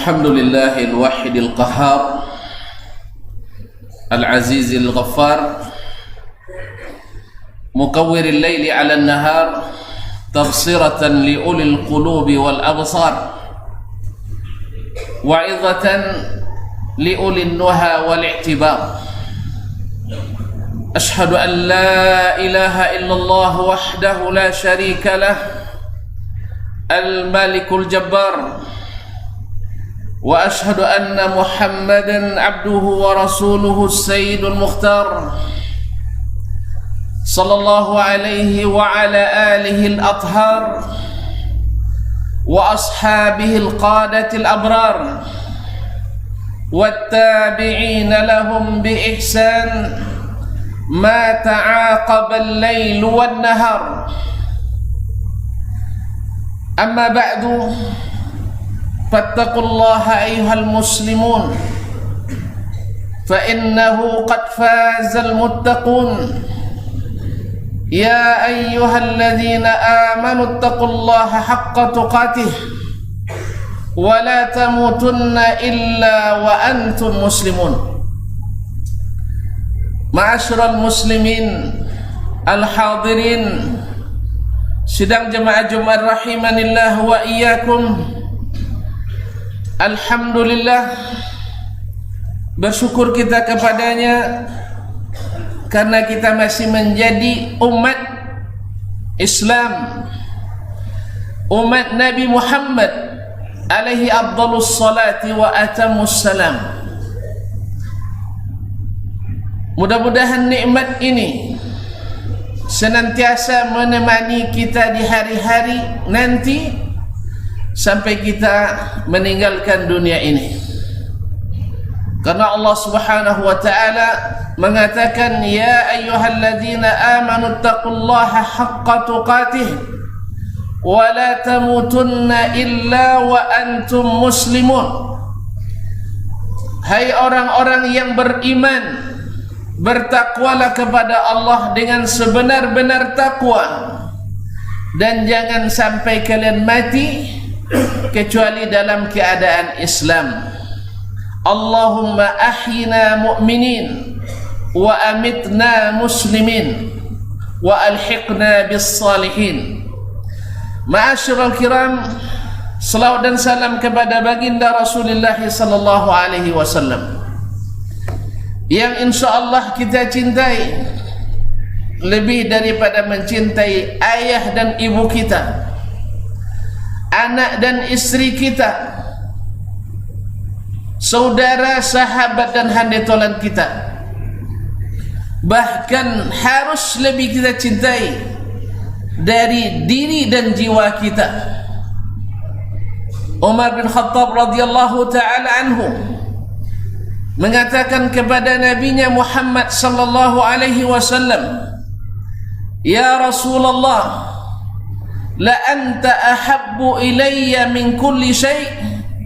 الحمد لله الواحد القهار العزيز الغفار مكور الليل على النهار تبصرة لأولي القلوب والأبصار وعظة لأولي النهى والاعتبار أشهد أن لا إله إلا الله وحده لا شريك له الملك الجبار وأشهد أن محمدًا عبده ورسوله السيد المختار صلى الله عليه وعلى آله الأطهار وأصحابه القادة الأبرار والتابعين لهم بإحسان ما تعاقب الليل والنهار أما بعد فاتقوا الله أيها المسلمون فإنه قد فاز المتقون يا أيها الذين آمنوا اتقوا الله حق تقاته ولا تموتن إلا وأنتم مسلمون معاشر المسلمين الحاضرين sidang jemaah Jumat rahimanillah wa iyyakum. Alhamdulillah, bersyukur kita kepadanya karena kita masih menjadi umat Islam, umat Nabi Muhammad alaihi afdhalus salati wa atammus salam. Mudah-mudahan nikmat ini senantiasa menemani kita di hari-hari nanti sampai kita meninggalkan dunia ini. Karena Allah Subhanahu wa taala mengatakan, ya ayyuhalladzina amanu taqullaha haqqa tuqatih wa la tamutunna illa wa antum muslimun. Hai orang-orang yang beriman, bertakwalah kepada Allah dengan sebenar-benar takwa, dan jangan sampai kalian mati kecuali dalam keadaan Islam. Allahumma ahyina mu'minin wa amitna muslimin wa alhiqna bis salihin. Ma'asyiral kiram, selawat dan salam kepada baginda Rasulullah sallallahu alaihi wasallam yang insyaallah kita cintai lebih daripada mencintai ayah dan ibu kita, anak dan istri kita, saudara, sahabat dan handetolan kita. Bahkan harus lebih kita cintai dari diri dan jiwa kita. Umar bin Khattab radhiyallahu taala anhu mengatakan kepada nabinya Muhammad sallallahu alaihi wasallam, ya Rasulullah, la anta ahabbu ilayya min kulli syai'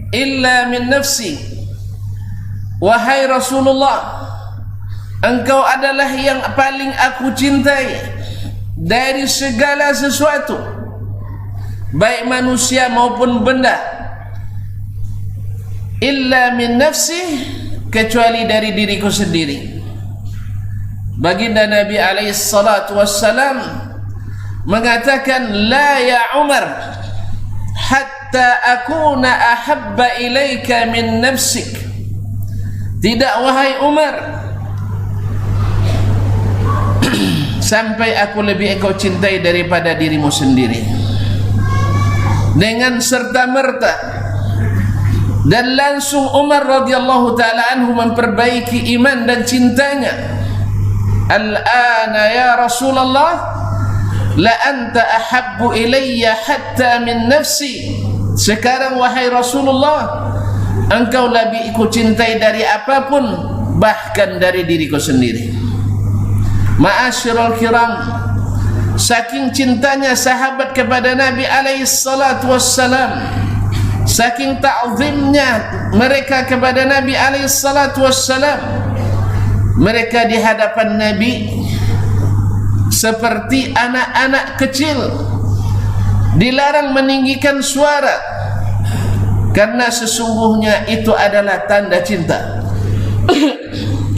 illa min nafsi. Wahai Rasulullah, engkau adalah yang paling aku cintai dari segala sesuatu, baik manusia maupun benda, illa min nafsi, kecuali dari diriku sendiri. Baginda Nabi alaihi salatu wassalam mengatakan, la ya Umar hatta akuna ahabba ilaika min nafsik. Tidak wahai Umar, sampai aku lebih engkau cintai daripada dirimu sendiri. Dengan serta-merta dan langsung Umar radhiyallahu taala anhu memperbaiki iman dan cintanya. Al-ana ya Rasulullah, la anta ahabbu ilayya hatta min nafsi. Sekarang wahai Rasulullah, engkau lebih aku cintai dari apapun, bahkan dari diriku sendiri. Ma'asyiral kiram, saking cintanya sahabat kepada Nabi alaihi salatu wassalam, saking ta'zimnya mereka kepada Nabi alaihi salatu wassalam, mereka di hadapan Nabi seperti anak-anak kecil, dilarang meninggikan suara, karena sesungguhnya itu adalah tanda cinta.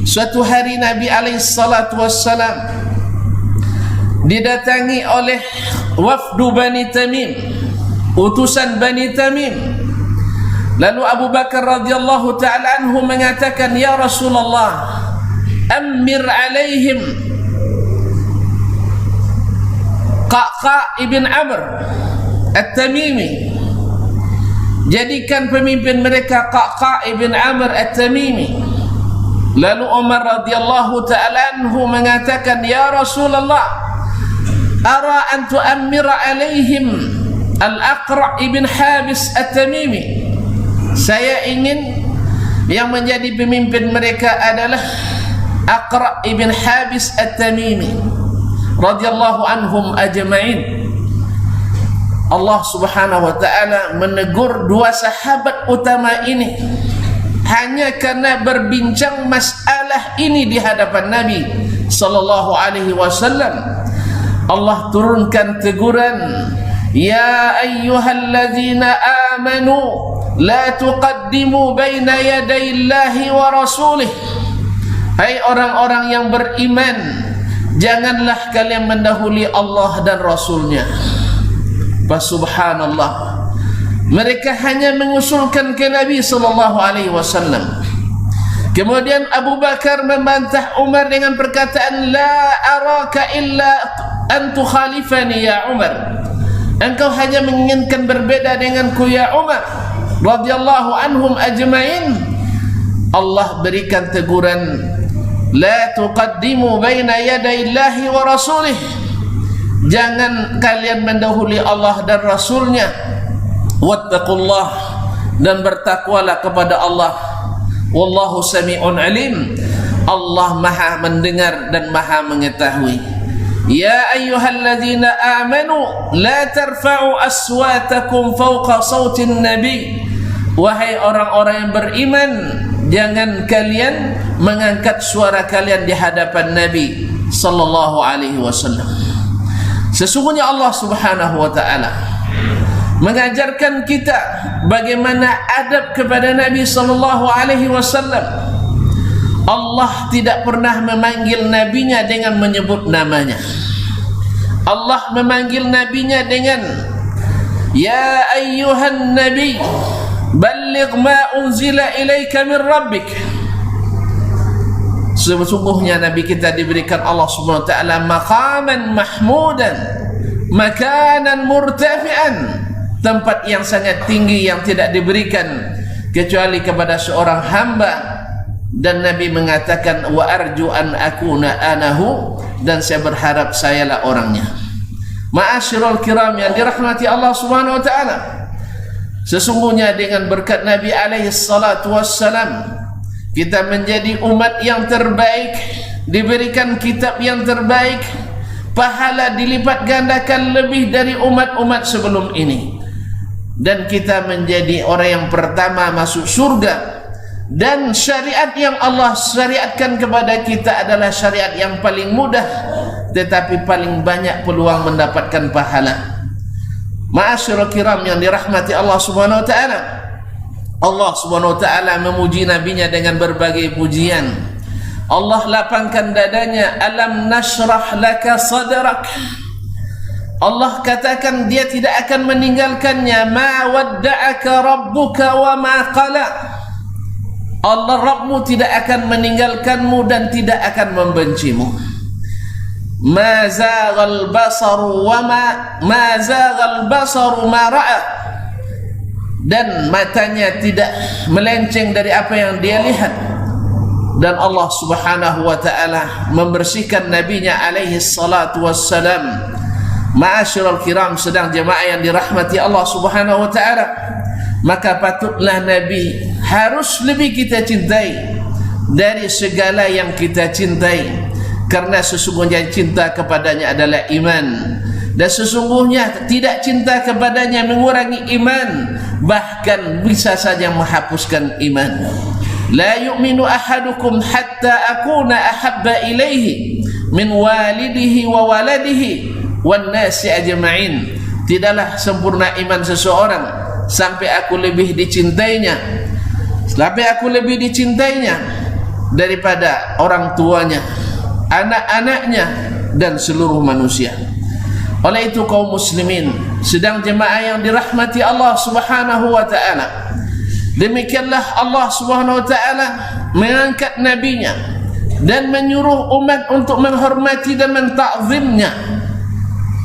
Suatu hari Nabi SAW didatangi oleh wafdu Bani Tamim, utusan Bani Tamim. Lalu Abu Bakar radhiyallahu ta'ala anhu mengatakan, "Ya Rasulullah, ammir alaihim Qaqa ibn Amr At-Tamimi, jadikan pemimpin mereka Qaqa ibn Amr At-Tamimi." Lalu Umar radhiyallahu ta'ala anhu mengatakan, "Ya Rasulullah, ara an tu'ammira alaihim Al-Aqra' ibn Habis At-Tamimi." Saya ingin yang menjadi pemimpin mereka adalah Aqra' ibn Habis At-Tamimi radhiyallahu anhum ajma'in. Allah subhanahu wa ta'ala menegur dua sahabat utama ini hanya karena berbincang masalah ini di hadapan Nabi sallallahu alaihi wasallam. Allah turunkan teguran, "Ya ayyuhalladzina amanu la tuqaddimu baina yadayillahi wa rasulih." Hai orang-orang yang beriman, janganlah kalian mendahului Allah dan Rasulnya. Subhanallah, mereka hanya mengusulkan ke Nabi sallallahu alaihi wasallam. Kemudian Abu Bakar membantah Umar dengan perkataan, "La araka illa an tukhalifani ya Umar." Engkau hanya menginginkan berbeda denganku ya Umar radhiyallahu anhum ajma'in. Allah berikan teguran, "La tuqaddimu baina yadayillahi wa rasulih." Jangan kalian mendahului Allah dan Rasulnya. Wattaqullah, dan bertakwalah kepada Allah. Wallahu sami'un alim. Allah maha mendengar dan maha mengetahui. Ya ayyuhalladzina amanu la tarfa'u aswatakum fawqa sautin nabi. Wahai orang-orang yang beriman, jangan kalian mengangkat suara kalian di hadapan Nabi sallallahu alaihi wasallam. Sesungguhnya Allah subhanahu wa ta'ala mengajarkan kita bagaimana adab kepada Nabi sallallahu alaihi wasallam. Allah tidak pernah memanggil nabinya dengan menyebut namanya. Allah memanggil nabinya dengan, "Ya ayyuhan nabi, balligh ma unzila ilaika min rabbik." Sesungguhnya Nabi kita diberikan Allah Subhanahu wa taala maqaman mahmudan, makanan murtafi'an, tempat yang sangat tinggi yang tidak diberikan kecuali kepada seorang hamba. Dan Nabi mengatakan, "Wa arju an akuna anahu," dan saya berharap sayalah orangnya. Ma'asyiral kiram yang dirahmati Allah Subhanahu wa taala, sesungguhnya dengan berkat Nabi alaihi salatu wassalam kita menjadi umat yang terbaik, diberikan kitab yang terbaik, pahala dilipat gandakan lebih dari umat-umat sebelum ini, dan kita menjadi orang yang pertama masuk surga. Dan syariat yang Allah syariatkan kepada kita adalah syariat yang paling mudah tetapi paling banyak peluang mendapatkan pahala. Ma'asyiral kiram yang dirahmati Allah Subhanahu wa taala, Allah Subhanahu wa ta'ala memuji nabinya dengan berbagai pujian. Allah lapangkan dadanya, "Alam nashrah laka sadrak." Allah katakan dia tidak akan meninggalkannya. "Ma wadda'aka rabbuka wa ma qala." Allah Rabbmu tidak akan meninggalkanmu dan tidak akan membencimu. "Ma zaghal basaru wa ma zaghal basaru ma ra'a." Dan matanya tidak melenceng dari apa yang dia lihat. Dan Allah Subhanahu wa ta'ala membersihkan nabinya alaihi salatu wassalam. Ma'asyiral kiram, sedang jemaah yang dirahmati Allah Subhanahu wa ta'ala, maka patutlah Nabi harus lebih kita cintai dari segala yang kita cintai, karena sesungguhnya cinta kepadanya adalah iman, dan sesungguhnya tidak cinta kepadanya mengurangi iman, bahkan bisa saja menghapuskan iman. La yu'minu ahadukum hatta akuna ahabba ilaihi min walidihi wa waladihi wan nasi ajma'in. Tidaklah sempurna iman seseorang sampai aku lebih dicintainya, daripada orang tuanya, anak-anaknya, dan seluruh manusia. Oleh itu kaum muslimin, sedang jemaah yang dirahmati Allah Subhanahu wa ta'ala, demikianlah Allah Subhanahu wa ta'ala mengangkat nabinya dan menyuruh umat untuk menghormati dan mentakzimnya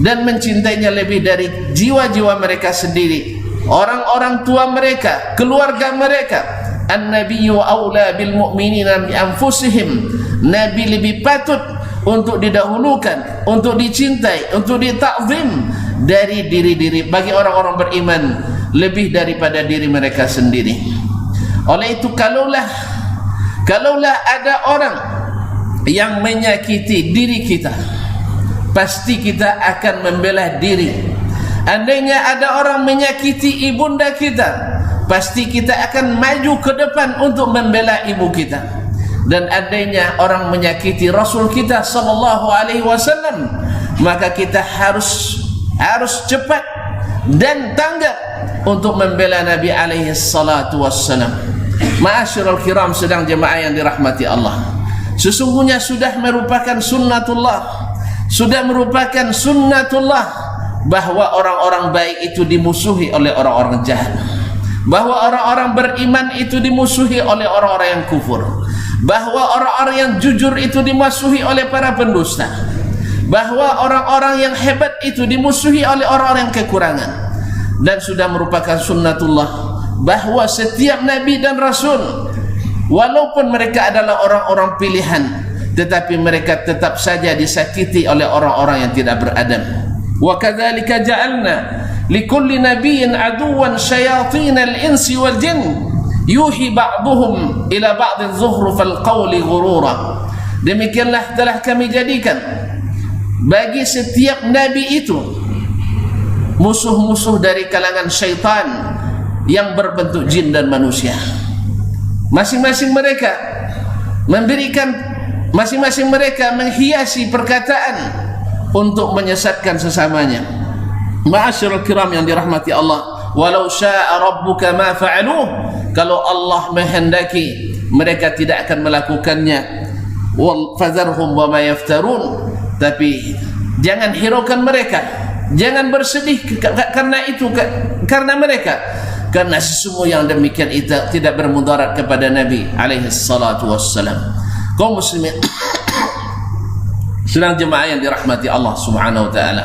dan mencintainya lebih dari jiwa-jiwa mereka sendiri, orang-orang tua mereka, keluarga mereka. An-nabiyyu aula bil mu'minina bi anfusihim. Nabi lebih patut untuk didahulukan, untuk dicintai, untuk ditakzim dari diri-diri bagi orang-orang beriman lebih daripada diri mereka sendiri. Oleh itu kalaulah ada orang yang menyakiti diri kita, pasti kita akan membela diri. Andainya ada orang menyakiti ibunda kita, pasti kita akan maju ke depan untuk membela ibu kita. Dan andainya orang menyakiti Rasul kita sallallahu alaihi wasallam, maka kita harus cepat dan tanggap untuk membela Nabi alaihi salatu wassalam. Ma'asyiral kiram, sedang jemaah yang dirahmati Allah, sesungguhnya sudah merupakan sunnatullah bahwa orang-orang baik itu dimusuhi oleh orang-orang jahat, bahwa orang-orang beriman itu dimusuhi oleh orang-orang yang kufur, bahwa orang-orang yang jujur itu dimusuhi oleh para pendusta, bahwa orang-orang yang hebat itu dimusuhi oleh orang-orang yang kekurangan. Dan sudah merupakan sunnatullah bahwa setiap nabi dan rasul, walaupun mereka adalah orang-orang pilihan, tetapi mereka tetap saja disakiti oleh orang-orang yang tidak beradab. Wa kadzalika ja'alna likulli nabiyyin aduwan syayatinal insi wal jin yuhi ba'duhum ila ba'din zuhrufal qawli ghurura. Demikianlah telah kami jadikan bagi setiap nabi itu musuh-musuh dari kalangan syaitan yang berbentuk jin dan manusia. Masing-masing mereka menghiasi perkataan untuk menyesatkan sesamanya. Ma'asyiral kiram yang dirahmati Allah, walau syaa rabbuka ma fa'aluh, kalau Allah menghendaki mereka tidak akan melakukannya. Wal fadharhum wa ma yaftarun, tapi jangan hiraukan mereka, jangan bersedih karena mereka, karena sesungguhnya yang demikian itu tidak bermudarat kepada Nabi alaihi salatu wassalam. Kaum muslimin sedang jemaah yang dirahmati Allah Subhanahu wa ta'ala,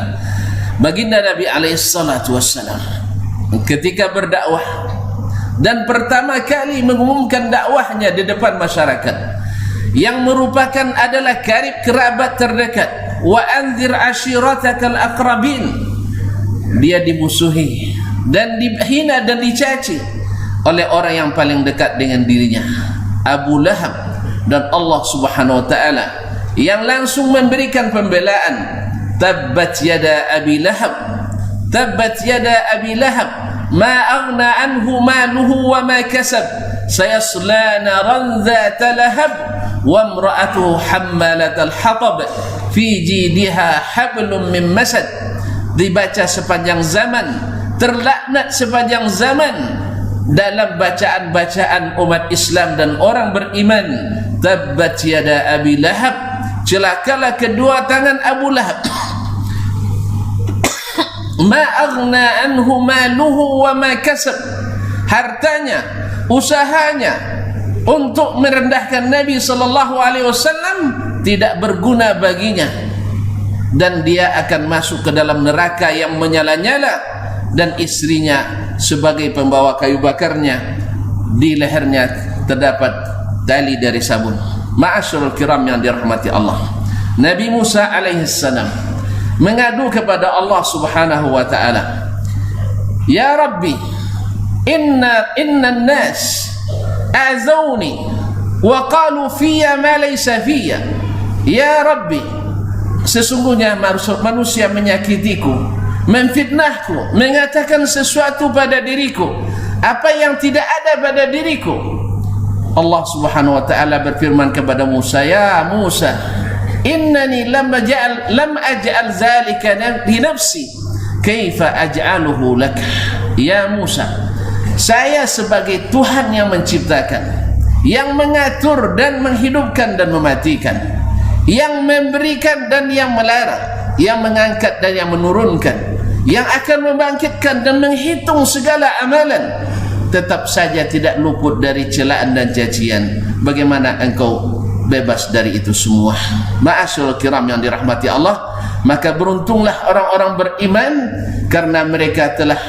baginda Nabi alaihi salatu wassalam ketika berdakwah dan pertama kali mengumumkan dakwahnya di depan masyarakat yang merupakan adalah karib kerabat terdekat, wa anzir ashiratakal aqrabin, dia dimusuhi dan dihina dan dicaci oleh orang yang paling dekat dengan dirinya, Abu Lahab. Dan Allah Subhanahu wa ta'ala yang langsung memberikan pembelaan, tabbat yada abi lahab ma aghna anhu maluhu wa ma kasab sayasla naran dhata lahab wa imra'atuhu hammalatal hatab fi jidha hablum min masad. Dibaca sepanjang zaman, terlaknat sepanjang zaman dalam bacaan-bacaan umat Islam dan orang beriman. Tabbat yada abi lahab, celakalah kedua tangan Abu Lahab. Ma aghna anhu maluhu wa ma kasab, hartanya, usahanya untuk merendahkan Nabi sallallahu alaihi wasallam tidak berguna baginya, dan dia akan masuk ke dalam neraka yang menyala-nyala, dan istrinya sebagai pembawa kayu bakarnya, di lehernya terdapat tali dari sabun. Ma'asyiral kiram yang dirahmati Allah, Nabi Musa alaihi salam mengadu kepada Allah Subhanahu wa ta'ala, ya Rabbi, inna nas azawni wa qalu fiyya ma laysa fiyya. Ya Rabbi, sesungguhnya manusia menyakitiku, memfitnahku, mengatakan sesuatu pada diriku apa yang tidak ada pada diriku. Allah Subhanahu wa ta'ala berfirman kepada Musa, ya Musa, innani lam aj'al zalika li nafsi kaifa aj'aluhu lak. Ya Musa, Saya sebagai Tuhan yang menciptakan, yang mengatur dan menghidupkan dan mematikan, yang memberikan dan yang melarang, yang mengangkat dan yang menurunkan, yang akan membangkitkan dan menghitung segala amalan, tetap saja tidak luput dari celaan dan cacian. Bagaimana engkau bebas dari itu semua? Ma'asyiral kiram yang dirahmati Allah, maka beruntunglah orang-orang beriman karena mereka telah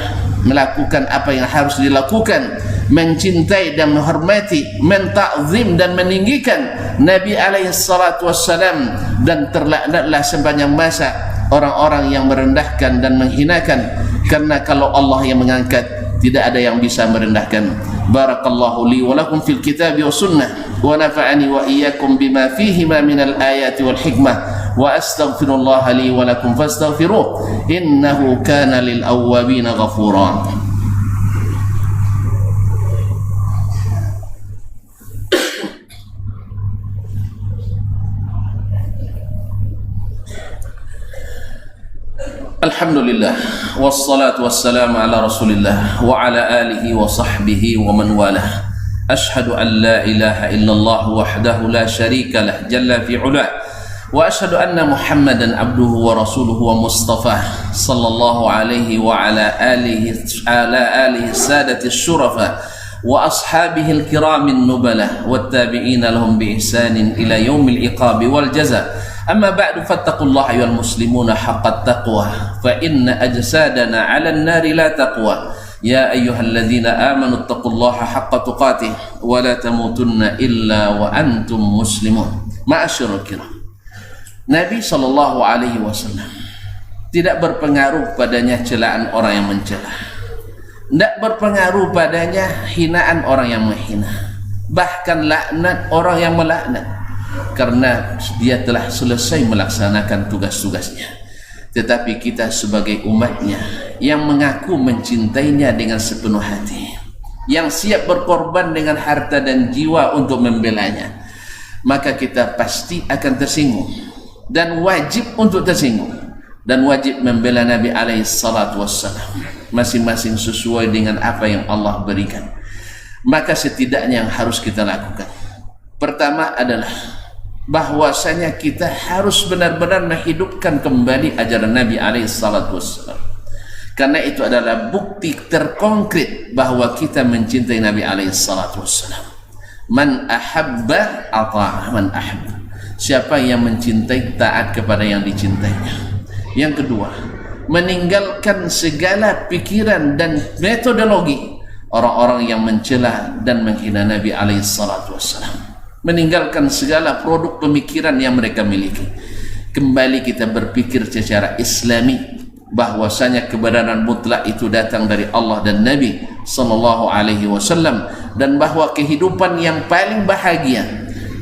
melakukan apa yang harus dilakukan, mencintai dan menghormati, mentakzim dan meninggikan Nabi alaihi salatu wassalam, dan terlaknatlah sepanjang masa orang-orang yang merendahkan dan menghinakan, karena kalau Allah yang mengangkat, tidak ada yang bisa merendahkan. Barakallahu li wa lakum fil kitabi wa sunnah, wa nafa'ani wa iyyakum bima fihima minal ayati wal hikmah, wa astaghfirullah li wa lakum fastaghfiruh innahu kana lil awwabina ghafura. Alhamdulillah, wassalatu wassalamu ala rasulillah wa ala alihi wa sahbihi wa man walah. Ashhadu an la ilaha illallah wahdahu la sharika lah jalla fi ulah, wa ashhadu anna muhammadan abduhu wa rasuluhu wa mustafah sallallahu alaihi wa ala alihi sadati syurafa wa ashabihi al-kiramin nubalah wa tabi'ina lahum bi ihsanin ila yaumil iqabi wal jaza. أما بعد فاتقوا الله أيها المسلمون حق التقوى فإن أجسادنا على النار لا تقوى يا أيها الذين آمنوا اتقوا الله حق تقاته ولا تموتن إلا وأنتم مسلمون. Ma'asyiral kiram, Nabi SAW tidak berpengaruh padanya celaan orang yang mencela, tidak berpengaruh padanya hinaan orang yang menghina, bahkan laknat orang yang melaknat, karena dia telah selesai melaksanakan tugas-tugasnya. Tetapi kita sebagai umatnya yang mengaku mencintainya dengan sepenuh hati, yang siap berkorban dengan harta dan jiwa untuk membelanya, maka kita pasti akan tersinggung dan wajib untuk tersinggung dan wajib membela Nabi alaihi salatu wassalam, masing-masing sesuai dengan apa yang Allah berikan. Maka setidaknya yang harus kita lakukan, pertama adalah bahwasanya kita harus benar-benar menghidupkan kembali ajaran Nabi alaihi salatu wassalam, karena itu adalah bukti terkonkret bahwa kita mencintai Nabi alaihi salatu wassalam. Man ahabba ata'a man ahabba, siapa yang mencintai taat kepada yang dicintainya. Yang kedua, meninggalkan segala pikiran dan metodologi orang-orang yang mencela dan menghina Nabi alaihi salatu wassalam, meninggalkan segala produk pemikiran yang mereka miliki. Kembali kita berpikir secara islami bahwasanya kebenaran mutlak itu datang dari Allah dan Nabi sallallahu alaihi wasallam, dan bahwa kehidupan yang paling bahagia,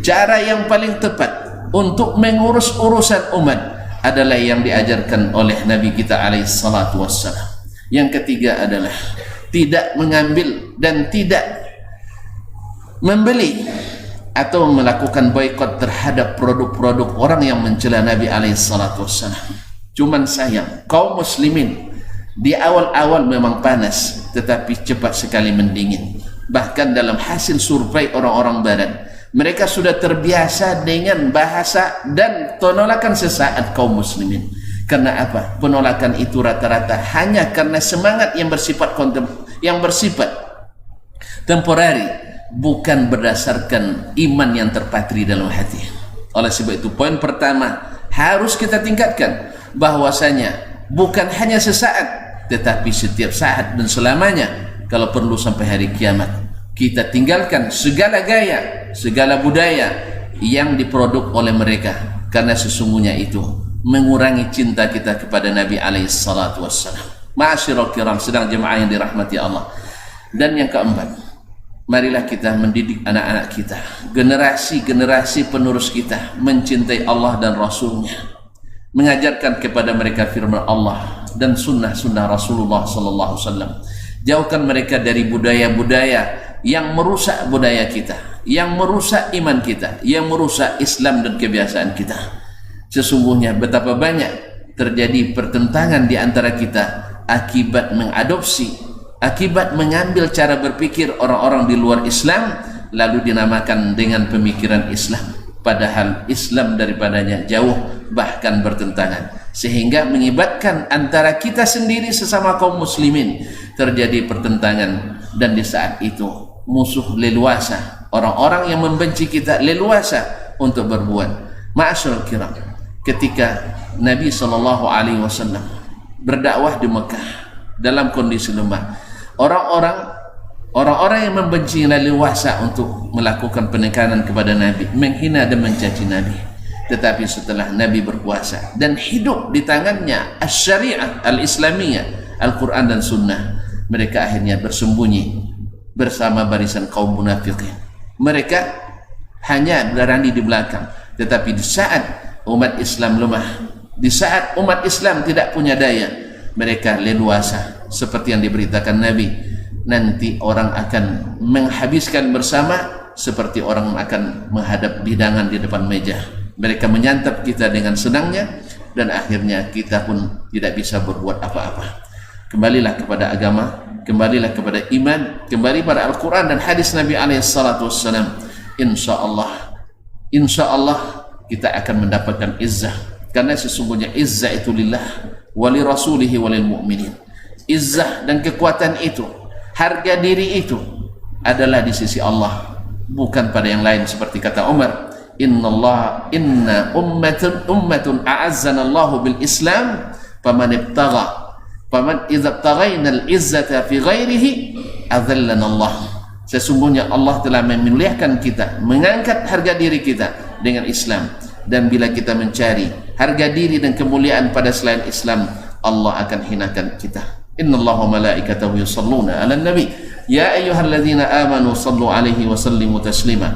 cara yang paling tepat untuk mengurus urusan umat adalah yang diajarkan oleh Nabi kita alaihi salatu wassalam. Yang ketiga adalah tidak mengambil dan tidak membeli atau melakukan boikot terhadap produk-produk orang yang mencela Nabi alaihi salatu wassalam. Cuman sayang, kaum muslimin di awal-awal memang panas, tetapi cepat sekali mendingin. Bahkan dalam hasil survei orang-orang barat, mereka sudah terbiasa dengan bahasa dan penolakan sesaat kaum muslimin. Karena apa? Penolakan itu rata-rata hanya karena semangat yang bersifat temporari, bukan berdasarkan iman yang terpatri dalam hati. Oleh sebab itu, poin pertama harus kita tingkatkan bahwasanya bukan hanya sesaat, tetapi setiap saat dan selamanya, kalau perlu sampai hari kiamat. Kita tinggalkan segala gaya, segala budaya yang diproduk oleh mereka, karena sesungguhnya itu mengurangi cinta kita kepada Nabi alaihi salatu wassalam. Ma'asyiral kiram, sedang jemaah yang dirahmati Allah. Dan yang keempat, marilah kita mendidik anak-anak kita, generasi-generasi penerus kita mencintai Allah dan Rasulnya, mengajarkan kepada mereka firman Allah dan sunnah-sunnah Rasulullah sallallahu alaihi wasallam. Jauhkan mereka dari budaya-budaya yang merusak budaya kita, yang merusak iman kita, yang merusak Islam dan kebiasaan kita. Sesungguhnya betapa banyak terjadi pertentangan di antara kita akibat mengadopsi akibat mengambil cara berpikir orang-orang di luar Islam, lalu dinamakan dengan pemikiran Islam, padahal Islam daripadanya jauh, bahkan bertentangan, sehingga mengibatkan antara kita sendiri sesama kaum muslimin terjadi pertentangan. Dan di saat itu musuh leluasa, orang-orang yang membenci kita leluasa untuk berbuat. Ma'asyiral kiram, ketika Nabi SAW berdakwah di Mekah dalam kondisi lemah, orang-orang yang membenci leluasa untuk melakukan penekanan kepada Nabi, menghina dan mencaci Nabi. Tetapi setelah Nabi berpuasa dan hidup di tangannya as-syariah al-islamiyah, Al-Quran dan Sunnah, mereka akhirnya bersembunyi bersama barisan kaum munafikin. Mereka hanya berani di belakang. Tetapi di saat umat Islam lemah, di saat umat Islam tidak punya daya, mereka leluasa, seperti yang diberitakan Nabi, nanti orang akan menghabiskan bersama seperti orang akan menghadap hidangan di depan meja. Mereka menyantap kita dengan senangnya, dan akhirnya kita pun tidak bisa berbuat apa-apa. Kembalilah kepada agama, kembalilah kepada iman, kembali pada Al-Quran dan hadis Nabi SAW. Insya Allah kita akan mendapatkan izzah, karena sesungguhnya izzah itu lillah wali rasulihi walil mu'minin. Izzah dan kekuatan itu, harga diri itu adalah di sisi Allah, bukan pada yang lain. Seperti kata Umar, inna ummatun a'azzana Allahu bil Islam faman idza ibtaghaina al izzata fi ghairihi adzallana Allah. Sesungguhnya Allah telah memuliakan kita, mengangkat harga diri kita dengan Islam, dan bila kita mencari harga diri dan kemuliaan pada selain Islam, Allah akan hinakan kita. Innallaha malaikatahu yusalluna 'alan nabi ya ayyuhalladzina amanu sallu 'alaihi wa sallimu taslima.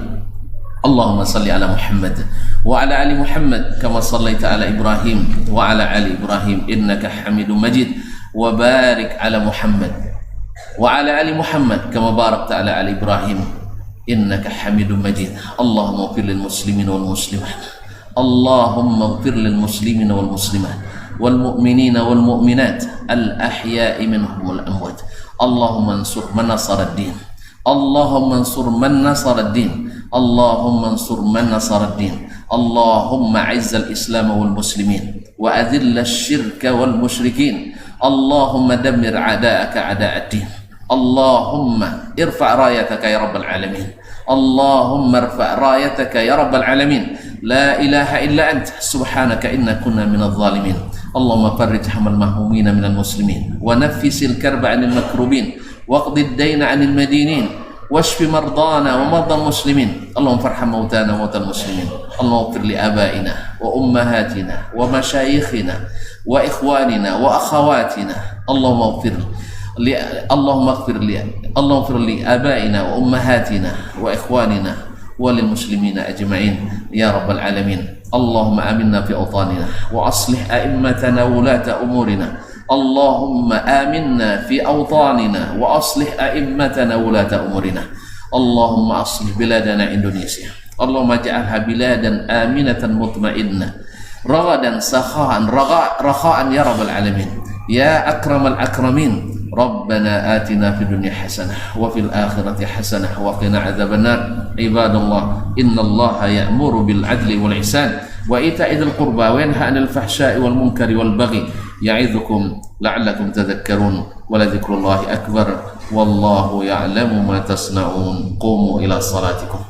Allahumma salli ala Muhammad wa ala ali Muhammad kama sallaita ala Ibrahim wa ala ali Ibrahim innaka Hamidum Majid, wa barik ala Muhammad wa ala ali Muhammad kama barakta ala ali Ibrahim innaka Hamidum Majid. Allahumma ighfir lil muslimin wal muslimat, Allahumma ighfir lil muslimin wal muslimat wal mu'minina wal mu'minat al ahya'i minhum wal amwat. Allahumma ansur man nasara ad-din, Allahumma ansur man nasara ad-din, Allahumma ansur man nasara ad-din. Allahumma a'izzal islam wal muslimin wa adhilla asy-syirka wal musyrikin. Allahumma dammir a'da'aka a'da'ad-din. Allahumma irfa' rayataka ya rabbal alamin. Allahumma irfa' rayataka ya rabbal alamin. La ilaha illa anta subhanaka inna kunna minadh dhalimin. Allahumma farrij hamal mahmumina minal muslimin wa naffisil karba 'anil makrubin waqdid dayna 'anil madinin washfi mardana wa mardal muslimin. Allahumma farham mautana wa mautal muslimin. Allahumma ighfir li abaina wa ummahatina wa masyayikhina wa ikhwanina wa akhawatina. Allahumma ighfir li abaina wa ummahatina wa ikhwanina wa lil muslimina ajma'in ya rabbal alamin. Allahumma aminna fi awtanina wa aslih a'immatana wulata umurina. Allahumma aminna fi awtanina wa aslih a'immatana wulata umurina. Allahumma aslih biladana Indonesia. Allahumma ja'alha biladan aminatan mutmainnah ragadan sakha'an rakha'an ya rabbal alamin ya akramal akramin. Rabbana atina fid dunya hasanah wa fil akhirati hasanah wa qina adzabannar. Ibadallah, innallaha ya'muru bil adli wal ihsan wa ita'idil qurba wa yanha 'anil fahsya'i wal munkari wal baghi ya'idzukum la'allakum tadhakkarun. Wa la dzikrullahi akbar wallahu ya'lamu ma tasna'un. Qumu ila salatikum.